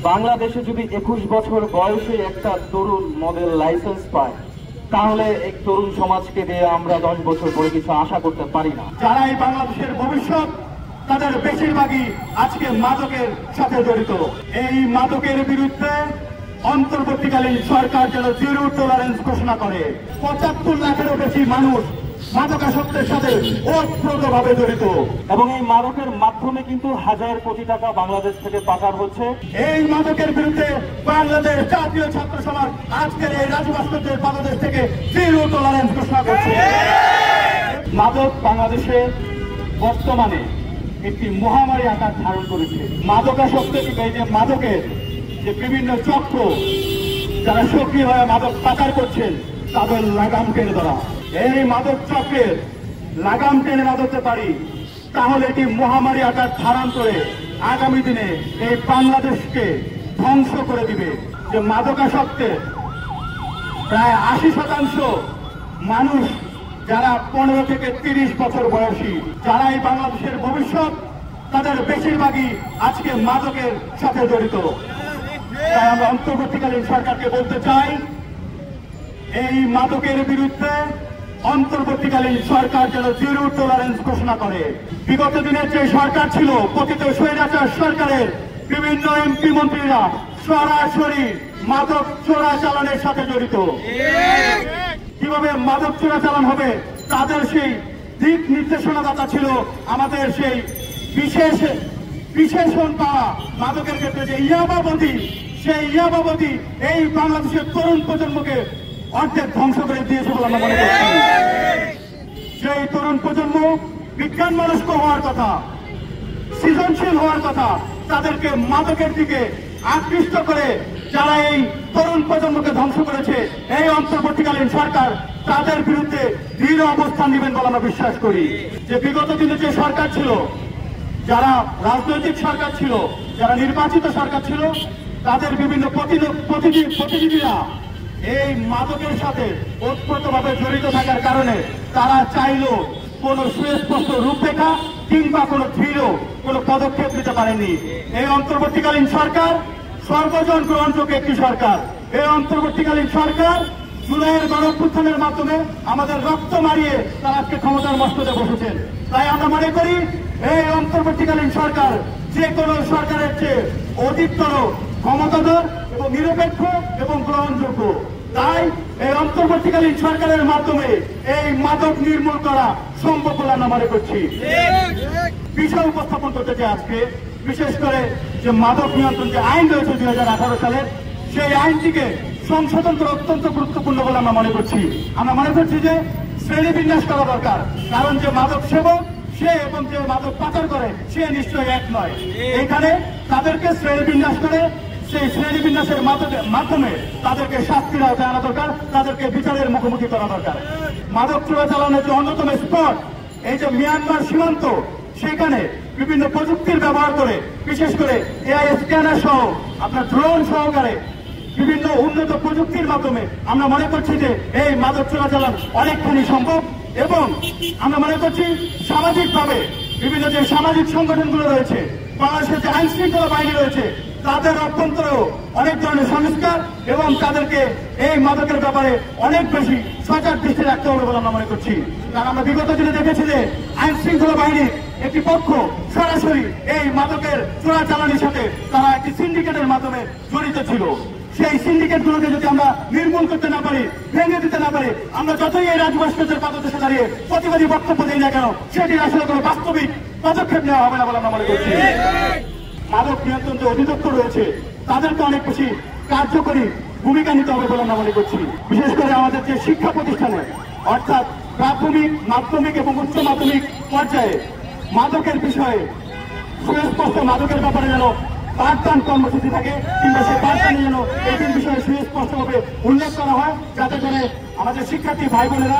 বাংলাদেশে যদি 21 বছর বয়সে একটা তরুণ মডেল লাইসেন্স পায়, তাহলে এই তরুণ সমাজকে দিয়ে আমরা 10 বছর পরে কিছু আশা করতে পারি না। যারা এই বাংলাদেশের ভবিষ্যৎ, তাদের বেশিরভাগই আজকে মাদকের সাথে জড়িত। এই মাদকের বিরুদ্ধে অন্তর্বর্তীকালীন সরকার যেন জিরো টলারেন্স ঘোষণা করে। 75 লাখেরও বেশি মানুষ মাদকাসক্তের সাথে ওতপ্রোতভাবে জড়িত এবং এই মাদকের মাধ্যমে কিন্তু হাজার কোটি টাকা বাংলাদেশ থেকে পাচার হচ্ছে। এই মাদকের বিরুদ্ধে বাংলাদেশ জাতীয় ছাত্র সমাজ আজকের এই রাজু ভাস্কর্যের পাদদেশ থেকে জিরো টলারেন্স ঘোষণা করছে। মাদক বাংলাদেশে বর্তমানে একটি মহামারী আকার ধারণ করেছে। মাদকাসক্ত এই যে মাদকের যে বিভিন্ন চক্র যারা সক্রিয় হয়ে মাদক পাচার করছেন, তাদের লাগাম টেনে ধরা। এই মাদক চক্রের লাগাম টেনে না ধরতে পারি, তাহলে এটি মহামারী আকার ধারণ করে আগামী দিনে এই বাংলাদেশকে ধ্বংস করে দিবে। যে মাদকাসক্তে প্রায় 80% মানুষ যারা 15 থেকে 30 বছর বয়সী, যারা এই বাংলাদেশের ভবিষ্যৎ, তাদের বেশিরভাগই আজকে মাদকের সাথে জড়িত। তাই আমরা অন্তর্বর্তীকালীন সরকারকে বলতে চাই, এই মাদকের বিরুদ্ধে অন্তর্বর্তীকালীীন সরকার যেন জিরো টলারেন্স ঘোষণা করে। বিগত দিনের যে সরকার ছিল, পতিত স্বৈরাচার সরকারের বিভিন্ন এমপি মন্ত্রীরা সরাসরি মাদক চোরাচালানের সাথে জড়িত। কিভাবে মাদক চোরাচালান হবে, তাদের সেই দিক নির্দেশনাদাতা ছিল আমাদের সেই বিশেষণ পাওয়া মাদকের ক্ষেত্রে যে ইয়াবাবন্দি, সেই ইয়াবাবন্দি এই বাংলাদেশের তরুণ প্রজন্মকে অর্ধেক ধ্বংস করে দিয়েছে বলে আমরা মনে করছি। সেই তরুণ প্রজন্ম বিজ্ঞান মনস্ক হওয়ার কথা, সৃজনশীল হওয়ার কথা, তাদেরকে মাদকের দিকে আকৃষ্ট করে যারা এই তরুণ প্রজন্মকে ধ্বংস করেছে, এই অন্তর্বর্তীকালীন সরকার তাদের বিরুদ্ধে দৃঢ় অবস্থান নেবেন বলে আমরা বিশ্বাস করি। যে বিগত দিনে যে সরকার ছিল, যারা রাজনৈতিক সরকার ছিল, যারা নির্বাচিত সরকার ছিল, তাদের বিভিন্ন প্রতিনিধিরা এই মাদকের সাথে ওতপ্রোতভাবে জড়িত থাকার কারণে তারা চাইলেও কোন সুস্পষ্ট রূপরেখা কিংবা কোন দৃঢ় কোন পদক্ষেপ নিতে পারেনি। এই অন্তর্বর্তীকালীন সরকার সর্বজন গ্রহণযোগ্য একটি সরকার। এই অন্তর্বর্তীকালীন সরকার জুলাইয়ের গণঅভ্যুত্থানের মাধ্যমে আমাদের রক্ত মারিয়ে তারা আজকে ক্ষমতার মস্তদে বসেছেন। তাই আমরা মনে করি এই অন্তর্বর্তীকালীন সরকার যে কোনো সরকারের চেয়ে অধিকতর ক্ষমতাধর এবং নিরপেক্ষ এবং গ্রহণযোগ্য। তাই এই অন্তর্বর্তীকালীন সরকারের মাধ্যমে এই মাদক নির্মূল করা সম্ভব বলে আমরা মনে করছি। বিষয় উপস্থাপন করতে চাই আজকে, বিশেষ করে যে মাদক নিয়ন্ত্রণ যে আইন রয়েছে 2018 সালের, সেই আইনটিকে সংশোধন করা অত্যন্ত গুরুত্বপূর্ণ বলে আমরা মনে করছি। আমরা মনে করছি যে শ্রেণীবিন্যাস করা দরকার, কারণ যে মাদক সেবক সে এবং যে মাদক পাচার করে সে নিশ্চয়ই এক নয়। এখানে তাদেরকে শ্রেণীবিন্যাস করে সেই শ্রেণীবিন্যাসের মাধ্যমে তাদেরকে শাস্তির আওতায় আনা দরকার, তাদেরকে বিচারের মুখোমুখি করা দরকার। মাদক চোরাচালানের যে অন্যতম স্পট এই যে মিয়ানমার সীমান্ত, সেখানে বিভিন্ন প্রযুক্তির ব্যবহার করে, বিশেষ করে এআই স্ক্যানার সহ আপনার ড্রোন সহকারে বিভিন্ন উন্নত প্রযুক্তির মাধ্যমে আমরা মনে করছি যে এই মাদক চোরাচালান অনেকখানি সম্ভব। এবং আমরা মনে করছি সামাজিকভাবে বিভিন্ন যে সামাজিক সংগঠনগুলো রয়েছে, বাংলাদেশের যে আইন শৃঙ্খলা বাহিনী রয়েছে, তাদের অভ্যন্তরেও অনেক ধরনের সংস্কার এবং তাদেরকে এই মাদকের ব্যাপারে অনেক বেশি সজাগ দৃষ্টি রাখতে হবে বলে আমরা মনে করছি। কারণ আমরা বিগত দিনে দেখেছি যে আইন শৃঙ্খলা বাহিনীর একটি পক্ষ সরাসরি এই মাদকের চোরাচালানির সাথে তারা একটি সিন্ডিকেটের মাধ্যমে জড়িত ছিল। সেই সিন্ডিকেট গুলোকে যদি আমরা নির্মূল করতে না পারি, ভেঙে দিতে না পারি, আমরা যতই এই রাজু ভাস্কর্যের পাদদেশে দাঁড়িয়ে প্রতিবাদী বক্তব্য দিই না কেন, সেটির আসলে কোনো বাস্তবিক পদক্ষেপ নেওয়া হবে না বলে আমরা মনে করছি। মাদক নিয়ন্ত্রণ যে অধিদপ্তর রয়েছে, তাদেরকে অনেক বেশি কার্যকরী ভূমিকা নিতে হবে বলে আমরা মনে করছি। বিশেষ করে আমাদের যে শিক্ষা প্রতিষ্ঠানে, অর্থাৎ প্রাথমিক, মাধ্যমিক এবং উচ্চ মাধ্যমিক পর্যায়ে মাদকের বিষয়ে সুস্পষ্ট মাদকের ব্যাপারে যেন পাঠদান কর্মসূচি থাকে, কিংবা সেই পাঠদানে যেন এই বিষয়ে সুস্পষ্টভাবে উল্লেখ করা হয়, যাতে করে আমাদের শিক্ষার্থী ভাই বোনেরা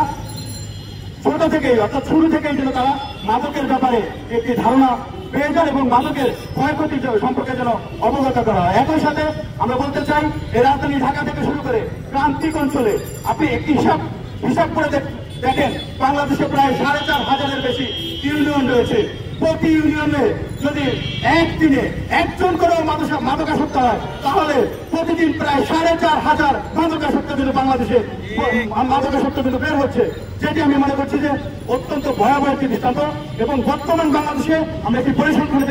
ছোট থেকেই, অর্থাৎ শুরু থেকেই যেন তারা মাদকের ব্যাপারে একটি ধারণা পেয়ে যান এবং মাদকের ক্ষয়ক্ষতি সম্পর্কে যেন অবগত করা হয়। একই সাথে আমরা বলতে চাই, এই রাজধানী ঢাকা থেকে শুরু করে প্রান্তিক অঞ্চলে আপনি একটি হিসাব করে দেখেন, বাংলাদেশে প্রায় 4,500-এর বেশি ইউনিয়ন রয়েছে। প্রতি ইউনিয়নে যদি একদিনে একজন করে মাদকাসক্ত হয়, তাহলে প্রতিদিন প্রায় 4,500 মাদকাসক্ত কিন্তু বাংলাদেশে মাদকাসক্ত কিন্তু বের হচ্ছে, যেটি আমি মনে করছি যে অত্যন্ত ভয়াবহ একটি দৃষ্টান্ত। এবং বর্তমান বাংলাদেশে আমরা একটি পরিসংখ্যানে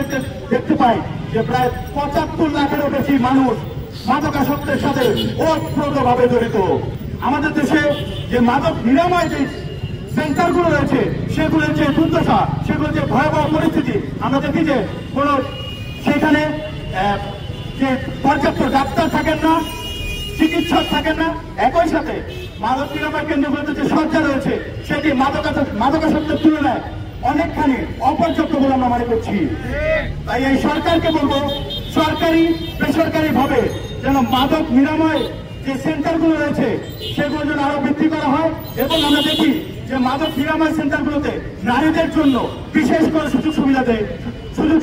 দেখতে পাই যে প্রায় 75 লাখেরও বেশি মানুষ মাদকাসক্তের সাথে ওতপ্রোতভাবে জড়িত। আমাদের দেশে যে মাদক নিরাময় যে সেন্টারগুলো রয়েছে, সেগুলোর যে দুর্দশা, সেগুলোর যে ভয়াবহ পরিস্থিতি, আমরা দেখি যে কোনো সেখানে যে পর্যাপ্ত ডাক্তার থাকেন না, চিকিৎসক থাকেন না, একই সাথে মাদক নিরাময় কেন্দ্রগুলোতে যে সজ্জা রয়েছে সেটি মাদকাসক্তের তুলনায় অনেকখানি অপর্যাপ্ত বলে আমরা মনে করছি। তাই এই সরকারকে বলবো, সরকারি বেসরকারি ভাবে যেন মাদক নিরাময় যে সেন্টারগুলো রয়েছে সেগুলো যেন আরো বৃদ্ধি করা হয়। এবং আমরা দেখি যে মাদক নিরাময় সেন্টারগুলোতে নারীদের জন্য বিশেষ করে সুযোগ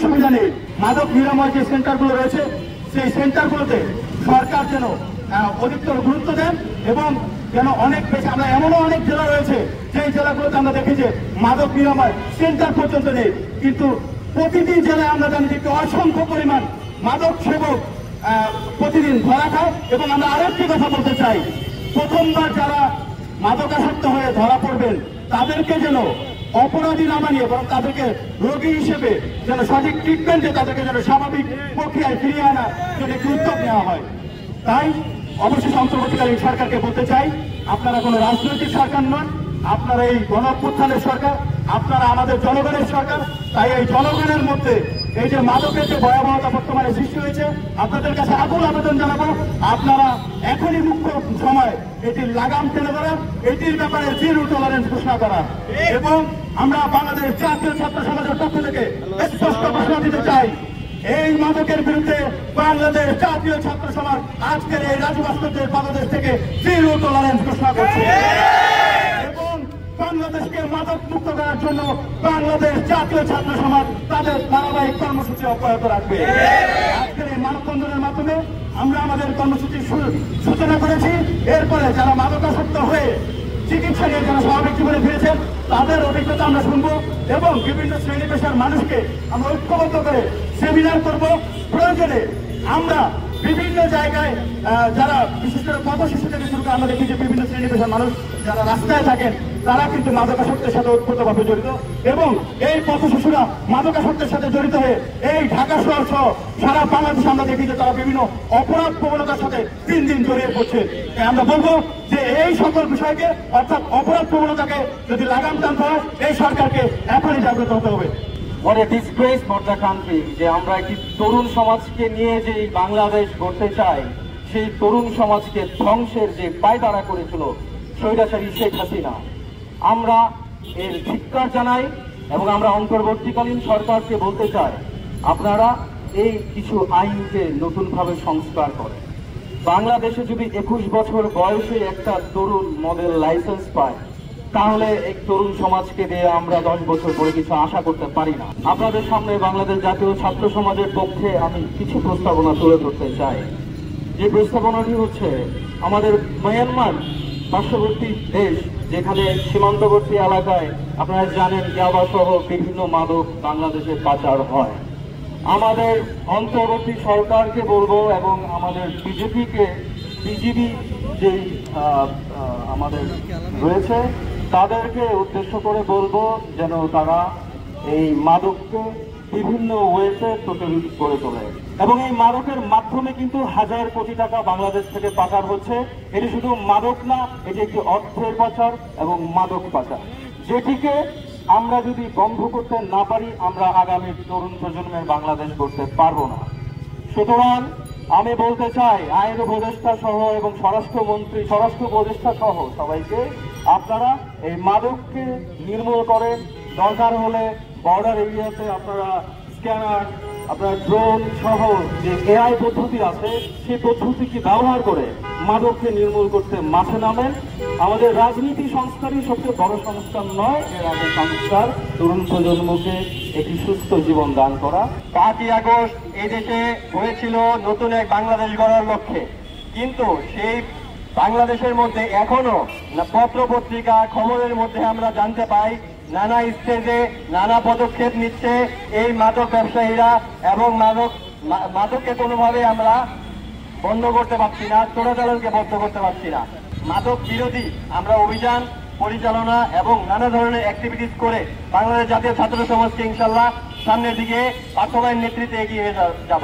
সুবিধা নেই। মাদক নিরাময় যে সেন্টারগুলো রয়েছে সেই সেন্টারগুলোতে সরকার যেন অধিকতর গুরুত্ব দেন এবং যেন অনেক বেশি, আমরা এমনও অনেক জেলা রয়েছে যেই জেলাগুলোতে আমরা দেখি যে মাদক নিরাময় সেন্টার পর্যন্ত নেই, কিন্তু প্রতিটি জেলায় আমরা জানি যে অসংখ্য পরিমাণ মাদক সেবক প্রতিদিন ধরা খায়। এবং আমরা আরেকটি কথা বলতে চাই, প্রথমবার যারা মাদকাসক্ত হয়ে ধরা পড়বেন তাদেরকে যেন অপরাধী না বানিয়ে বরং তাদেরকে রোগী হিসেবে যেন সঠিক ট্রিটমেন্টে তাদেরকে যেন স্বাভাবিক প্রক্রিয়ায় ফিরিয়ে আনার জন্য একটি উদ্যোগ নেওয়া হয়। তাই অবশ্যই অন্তর্বর্তীকালীন সরকারকে বলতে চাই, আপনারা কোনো রাজনৈতিক সরকার নন, আপনারা এই গণঅভ্যুত্থানের সরকার, আপনারা আমাদের জনগণের সরকার। তাই এই জনগণের মধ্যে এই যে মাদকের যে ভয়াবহতা বর্তমানে সৃষ্টি হয়েছে, আপনাদের কাছে আকুল আবেদন জানাবো, আপনারা এখনই মুখ্য সময় এটির লাগাম টেনে ধরা, এটির ব্যাপারে জিরো টলারেন্স ঘোষণা করা। এবং আমরা বাংলাদেশ জাতীয় ছাত্র সমাজের পক্ষ থেকে স্পষ্ট ঘোষণা দিতে চাই, এই মাদকের বিরুদ্ধে বাংলাদেশ জাতীয় ছাত্র সমাজ আজকের এই রাজু ভাস্কর্যের পাদদেশ থেকে জিরো টলারেন্স ঘোষণা করছে। এবং বাংলাদেশকে মাদক মুক্ত করার জন্য বাংলাদেশ জাতীয় ছাত্র সমাজ তাদের ধারাবাহিক কর্মসূচি অব্যাহত রাখবে। আজকের এই মানববন্ধনের মাধ্যমে আমরা আমাদের কর্মসূচির সূচনা করেছি। এরপরে যারা মাদকাসক্ত হয়ে চিকিৎসা নিয়ে যারা স্বাভাবিক জীবনে ফিরেছেন তাদের অভিজ্ঞতা আমরা শুনবো এবং বিভিন্ন শ্রেণী পেশার মানুষকে আমরা ঐক্যবদ্ধ করে সেমিনার করব। প্রয়োজনে আমরা বিভিন্ন জায়গায় যারা বিশেষ করে পথ শিশু থেকে শুরু করে আমরা দেখি যে বিভিন্ন শ্রেণী পেশার মানুষ যারা রাস্তায় থাকেন তারা কিন্তু মাদকাসক্তের সাথে ওতপ্রোতভাবে জড়িত এবং এই পথ শিশুরা মাদকাসক্তের সাথে জড়িত হয়ে এই ঢাকা শহর সহ সারা বাংলাদেশে আমরা দেখি যে তারা বিভিন্ন অপরাধ প্রবণতার সাথে দিন দিন জড়িয়ে পড়ছে। আমরা বলবো যে এই সকল বিষয়কে অর্থাৎ অপরাধ প্রবণতাকে যদি লাগাম টানতে হয় এই সরকারকে এখনই জাগ্রত হতে হবে। What a disgrace for the country যে আমরা একটি তরুণ সমাজকে নিয়ে যে বাংলাদেশ গড়তে চাই, সেই তরুণ সমাজকে ধ্বংসের যে পায়তারা করেছিল স্বৈরাচারী শেখ হাসিনা। আমরা এর ধিক্কার জানাই এবং আমরা অন্তর্বর্তীকালীন সরকারকে বলতে চাই, আপনারা এই কিছু আইনকে নতুনভাবে সংস্কার করেন। বাংলাদেশে যদি 21 বছর বয়সে একটা তরুণ মডেল লাইসেন্স পায়, তাহলে এক তরুণ সমাজকে দিয়ে আমরা 10 বছর পরে কিছু আশা করতে পারি না। আপনাদের সামনে বাংলাদেশ জাতীয় ছাত্র সমাজের পক্ষে আমি কিছু প্রস্তাবনা তুলে ধরতে চাই। যে প্রস্তাবনাটি হচ্ছে, আমাদের মিয়ানমার পার্শ্ববর্তী দেশ, যেখানে সীমান্তবর্তী এলাকায় আপনারা জানেন ইয়াবা সহ বিভিন্ন মাদক বাংলাদেশে পাচার হয়। আমাদের অন্তর্বর্তী সরকারকে বলবো এবং আমাদের বিজিবি যে আমাদের রয়েছে তাদেরকে উদ্দেশ্য করে বলবো যেন তারা এই মাদককে বিভিন্ন ওয়েতে প্রতিরোধ করে তোলে। এবং এই মাদকের মাধ্যমে কিন্তু হাজার কোটি টাকা বাংলাদেশ থেকে পাচার হচ্ছে। এটি শুধু মাদক না, এটি একটি অর্থের পাচার এবং মাদক পাচার, যেটিকে আমরা যদি বন্ধ করতে না পারি আমরা আগামী তরুণ প্রজন্মের বাংলাদেশ করতে পারবো না। সুতরাং আমি বলতে চাই আইন উপদেষ্টা সহ এবং স্বরাষ্ট্র উপদেষ্টা সহ সবাইকে, আপনারা এই মাদককে নির্মূল করেন। দরকার হলে বর্ডার এরিয়াতে আপনারা স্ক্যানার, আপনার ড্রোন সহ যে এআই পদ্ধতি আছে সেই পদ্ধতিকে ব্যবহার করে মাদককে নির্মূল করতে মাঠে নামেন। আমাদের রাজনীতি সংস্কারই সবচেয়ে বড় সংস্কার নয়, এর আগে সংস্কার তরুণ প্রজন্মকে একটি সুস্থ জীবন দান করা। 5ই আগস্ট এই দেশে হয়েছিল নতুন এক বাংলাদেশ গড়ার লক্ষ্যে, কিন্তু সেই বাংলাদেশের মধ্যে এখনো পত্র পত্রিকা খবরের মধ্যে আমরা জানতে পাই নানা স্টেজে নানা পদক্ষেপ নিচ্ছে এই মাদক ব্যবসায়ীরা, এবং মাদককে কোনোভাবে আমরা বন্ধ করতে পারছি না, চোরাচালানকে বন্ধ করতে পারছি না। মাদক বিরোধী আমরা অভিযান পরিচালনা এবং নানা ধরনের অ্যাক্টিভিটিস করে বাংলাদেশ জাতীয় ছাত্র সমাজকে ইনশাল্লাহ সামনের দিকে পার্থবাহীর নেতৃত্বে এগিয়ে যাব।